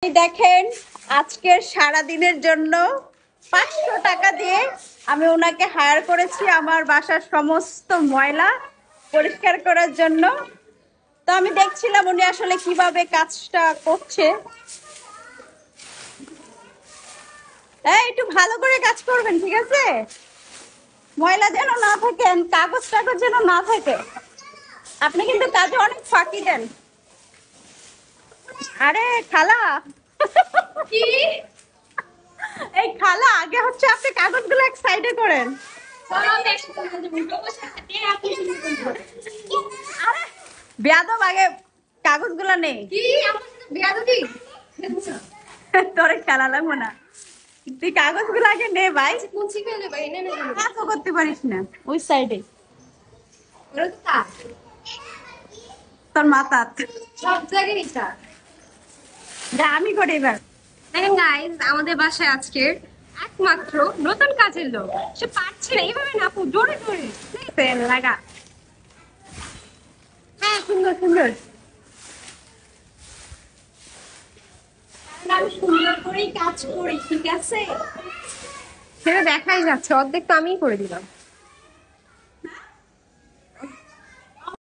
দেখেন আজকের সারা দিনের জন্য 500 টাকা দিয়ে আমি ওনাকে হায়ার করেছি আমার বাসার সমস্ত ময়লা পরিষ্কার করার জন্য। তো আমি দেখছিলাম উনি আসলে কিভাবে কাজটা করছে। হ্যাঁ, একটু ভালো করে কাজ করবেন, ঠিক আছে? ময়লা যেন না থাকে, কাগজ টাগজ যেন না থাকে। আপনি কিন্তু কাজে অনেক ফাঁকি দেন। আরে খালা, কি? এই খালা, আগে হচ্ছে আপনি কাগজগুলো এক সাইডে করেন। আরে বেয়াদব, আগে কাগজগুলো নেই। কি আমার সাথে বেয়াদবি? তোরে খেলা লাগবো না, তুই কাগজগুলো আগে নে ভাই। কোন শিখে নেবে এনে নেবে কাজও করতে পারিস না ওই সাইডে, ওরা তো তা তোর মাথা। সব জায়গায় তা। যা আমি করি এবার। দেখেন গাইস, আমাদের বাসায় আজকে একমাত্র নতুন কাজের লোক, সে পারছে না এইভাবে না আপু, জোরে জোরে তেল লাগা। হ্যাঁ, সুন্দর সুন্দর। কারণ আমি সুন্দর করেই কাজ করি, ঠিক আছে? সেটা দেখাই যাচ্ছে, অর্ধেক তো আমিই করে দিলাম।